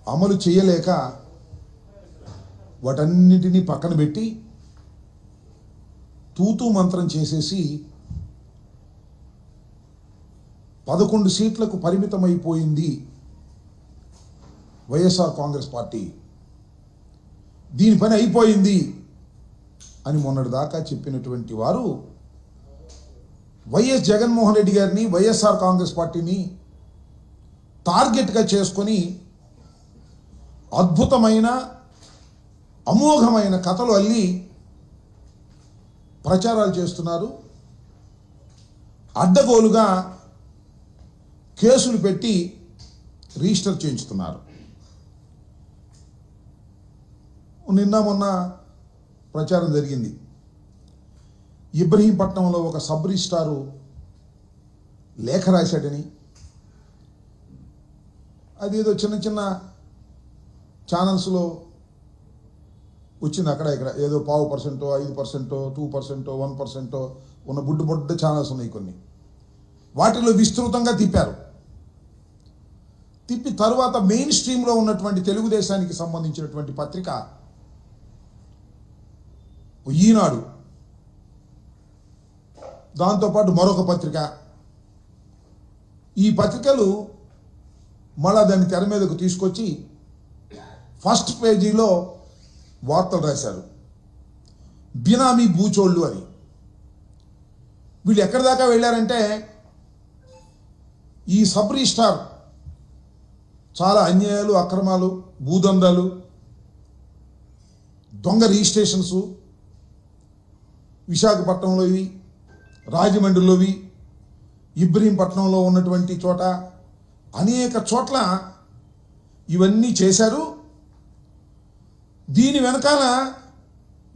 అమలు చేయలేక వాటన్నిటినీ పక్కన పెట్టి తూతూ మంత్రం చేసేసి 11 సీట్లకు పరిమితమైపోయింది వైఎస్ఆర్ కాంగ్రెస్ పార్టీ, దీని పని అయిపోయింది అని మొన్నటిదాకా చెప్పినటువంటి వారు వైఎస్ జగన్మోహన్ రెడ్డి గారిని, వైఎస్ఆర్ కాంగ్రెస్ పార్టీని టార్గెట్గా చేసుకొని అద్భుతమైన అమోఘమైన కథలు అల్లి ప్రచారాలు చేస్తున్నారు. అడ్డగోలుగా కేసులు పెట్టి రిజిస్టర్ చేయించుతున్నారు. నిన్న మొన్న ప్రచారం జరిగింది. ఇబ్రహీంపట్నంలో ఒక సబ్ రిజిస్ట్రారు లేఖ రాశాడని, అదేదో చిన్న చిన్న ఛానల్స్లో వచ్చింది. అక్కడ ఇక్కడ ఏదో 0.5%, 5%, 2%, 1% ఉన్న బుడ్డ ఛానల్స్ ఉన్నాయి కొన్ని. వాటిలో విస్తృతంగా తిప్పారు. తిప్పి తరువాత మెయిన్ స్ట్రీమ్లో ఉన్నటువంటి తెలుగుదేశానికి సంబంధించినటువంటి పత్రిక ఈనాడు, దాంతోపాటు మరొక పత్రిక, ఈ పత్రికలు మళ్ళా దాన్ని తెర మీదకు తీసుకొచ్చి ఫస్ట్ పేజీలో వార్తలు రాశారు. బినామీ బూచోళ్ళు అని. వీళ్ళు ఎక్కడి దాకా వెళ్ళారంటే, ఈ సబ్ రిజిస్ట్రార్ చాలా అన్యాయాలు, అక్రమాలు, భూదందాలు, దొంగ రిజిస్ట్రేషన్స్ విశాఖపట్నంలోవి, రాజమండ్రిలోవి, ఇబ్రహీంపట్నంలో ఉన్నటువంటి చోట అనేక చోట్ల ఇవన్నీ చేశారు. దీని వెనకాల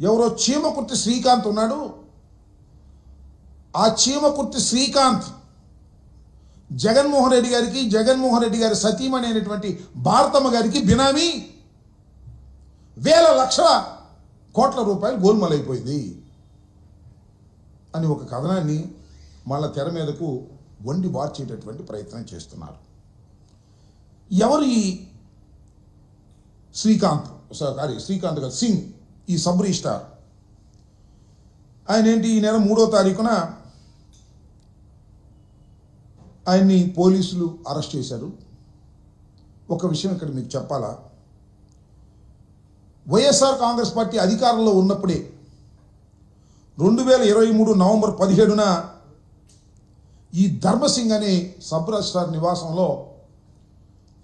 ఎవరో చీమకుర్తి శ్రీకాంత్ ఉన్నాడు. ఆ చీమకుర్తి శ్రీకాంత్ జగన్మోహన్ రెడ్డి గారికి, జగన్మోహన్ రెడ్డి గారి సతీమణి అయినటువంటి భారతమ్మ గారికి బినామీ, వేల లక్షల కోట్ల రూపాయలు గోల్మాలైపోయింది అని ఒక కథనాన్ని మళ్ళా తెర మీదకు వండి వార్చేటటువంటి ప్రయత్నం చేస్తున్నారు. ఎవరు ఈ శ్రీకాంత్ కాదు సింగ్, ఈ సబ్ రిజిస్ట్రార్? ఆయన ఏంటి, ఈ నెల 3వ తారీఖున ఆయన్ని పోలీసులు అరెస్ట్ చేశారు. ఒక విషయం ఇక్కడ మీకు చెప్పాలా, వైఎస్ఆర్ కాంగ్రెస్ పార్టీ అధికారంలో ఉన్నప్పుడే 2023 నవంబర్ 17న ఈ ధర్మసింగ్ అనే సబ్ రిజిస్ట్రార్ నివాసంలో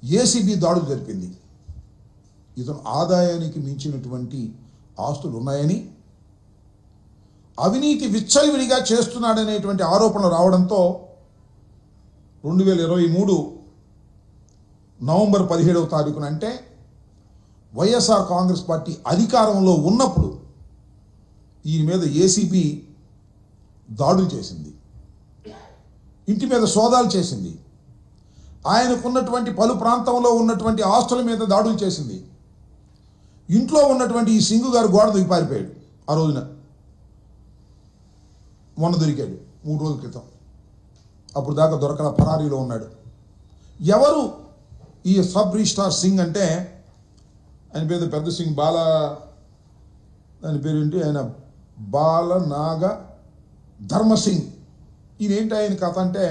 ఏసీబీ దాడులు జరిపింది. ఇతను ఆదాయానికి మించినటువంటి ఆస్తులు ఉన్నాయని, అవినీతి విచ్చలవిడిగా చేస్తున్నాడనేటువంటి ఆరోపణలు రావడంతో 2023 నవంబర్ 17వ తారీఖున, అంటే వైఎస్ఆర్ కాంగ్రెస్ పార్టీ అధికారంలో ఉన్నప్పుడు ఈయన మీద ఏసీబీ దాడులు చేసింది, ఇంటి మీద సోదాలు చేసింది, ఆయనకున్నటువంటి పలు ప్రాంతంలో ఉన్నటువంటి ఆస్తుల మీద దాడులు చేసింది. ఇంట్లో ఉన్నటువంటి ఈ సింగు గారు గోడ దూకి పారిపోయాడు. ఆ రోజున మొన్న దొరికాడు 3 రోజుల క్రితం. అప్పుడు దాకా దొరకల, పరారీలో ఉన్నాడు. ఎవరు ఈ సబ్ రిజిస్ట్రార్ సింగ్ అంటే, ఆయన పేరు పెద్ద సింగ్, దాని పేరు ఏంటి, ఆయన బాలనాగ ధర్మసింగ్. ఈయనేంటి ఆయన కథ అంటే,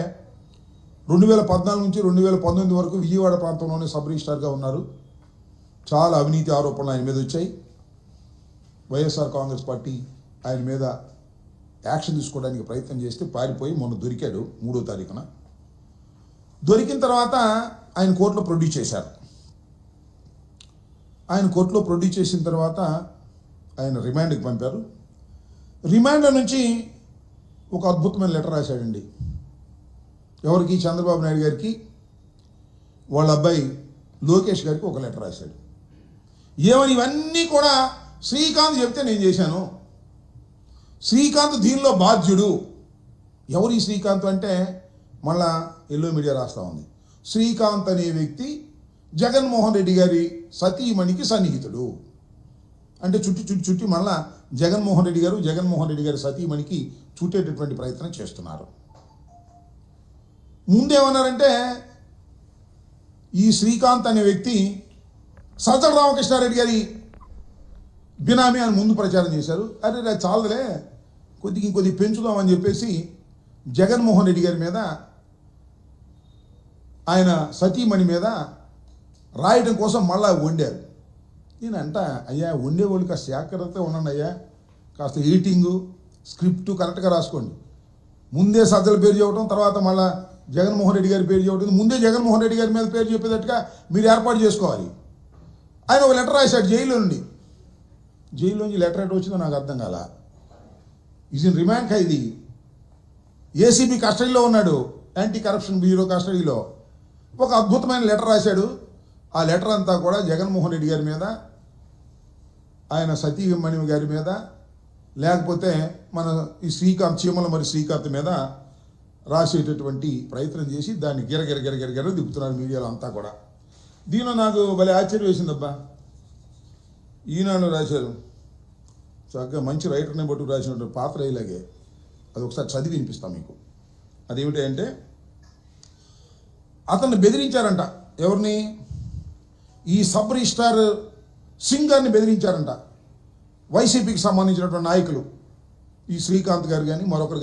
2014 నుంచి 2019 వరకు విజయవాడ ప్రాంతంలోనే సబ్ రిజిస్ట్రార్గా ఉన్నారు. చాలా అవినీతి ఆరోపణలు ఆయన మీద వచ్చాయి. వైఎస్ఆర్ కాంగ్రెస్ పార్టీ ఆయన మీద యాక్షన్ తీసుకోవడానికి ప్రయత్నం చేస్తే పారిపోయి మొన్న దొరికాడు 3వ తారీఖున. దొరికిన తర్వాత ఆయన కోర్టులో ప్రొడ్యూస్ చేశారు. ఆయన కోర్టులో ప్రొడ్యూస్ చేసిన తర్వాత ఆయన రిమాండ్కి పంపారు. రిమాండ్లో నుంచి ఒక అద్భుతమైన లెటర్ రాశాడండి. ఎవరికి? చంద్రబాబు నాయుడు గారికి, వాళ్ళ అబ్బాయి లోకేష్ గారికి ఒక లెటర్ రాశాడు. ఏమని? ఇవన్నీ కూడా శ్రీకాంత్ చెప్తే నేను చేశాను, శ్రీకాంత్ దీనిలో బాధ్యుడు. ఎవరు ఈ శ్రీకాంత్ అంటే, మళ్ళా ఎల్లో మీడియా రాస్తా ఉంది, శ్రీకాంత్ అనే వ్యక్తి జగన్మోహన్ రెడ్డి గారి సతీమణికి సన్నిహితుడు. అంటే చుట్టి మళ్ళా జగన్మోహన్ రెడ్డి గారి సతీమణికి చుట్టేటటువంటి ప్రయత్నం చేస్తున్నారు. ముందేమన్నారంటే, ఈ శ్రీకాంత్ అనే వ్యక్తి సజ్జల రామకృష్ణారెడ్డి గారి బినామీ అని ముందు ప్రచారం చేశారు. అరే చాలదులే, ఇంకొద్ది పెంచుదామని చెప్పేసి జగన్మోహన్ రెడ్డి గారి మీద, ఆయన సతీమణి మీద రాయటం కోసం మళ్ళా వండారు. నేనంట, అయ్యా వండేవాళ్ళు కాస్త జాగ్రత్తగా ఉండండి అయ్యా, కాస్త ఎడిటింగు స్క్రిప్టు కరెక్ట్గా రాసుకోండి. ముందే సజ్జల పేరు చెప్పడం, తర్వాత మళ్ళీ జగన్మోహన్ రెడ్డి గారి పేరు చెప్పడం, ముందే జగన్మోహన్ రెడ్డి గారి మీద పేరు చెప్పేటట్టుగా మీరు ఏర్పాటు చేసుకోవాలి. ఆయన ఒక లెటర్ రాశాడు జైల్లో నుండి. జైల్లోంచి లెటర్ ఎటు వచ్చిందో నాకు అర్థం కాల. Is in remand Khaidi, ACB కస్టడీలో ఉన్నాడు, యాంటీ కరప్షన్ బ్యూరో కస్టడీలో. ఒక అద్భుతమైన లెటర్ రాశాడు. ఆ లెటర్ అంతా కూడా జగన్మోహన్ రెడ్డి గారి మీద, ఆయన సతీమణి గారి మీద, లేకపోతే మన ఈ శ్రీకాంత్ చీమల మరి శ్రీకాంత్ మీద రాసేటటువంటి ప్రయత్నం చేసి దాన్ని గిరగిర దిప్పుతున్నారు మీడియాలో అంతా కూడా. దీనిలో నాకు భలే ఆశ్చర్యం వేసిందబ్బా. ఈనాడు రాశారు, చక్కగా మంచి రైటర్ని బట్టి రాసినట్టు పాత్ర ఇలాగే. అది ఒకసారి చదివి వినిపిస్తాం మీకు. అదేమిటి అంటే, అతన్ని బెదిరించారంట. ఎవరిని? ఈ సబ్ రిజిస్ట్రార్ సింగ్ గారిని బెదిరించారంట. వైసీపీకి సంబంధించినటువంటి నాయకులు, ఈ శ్రీకాంత్ గారు కానీ మరొకరు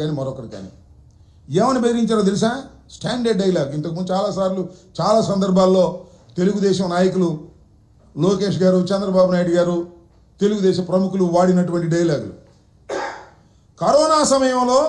కానీ ఏమని బెదిరించారో తెలుసా? Standard dialogue. ఇంతకుముందు చాలాసార్లు చాలా సందర్భాల్లో తెలుగుదేశం నాయకులు, లోకేష్ గారు, చంద్రబాబు నాయుడు గారు, తెలుగుదేశం ప్రముఖులు వాడినటువంటి డైలాగులు. కరోనా సమయంలో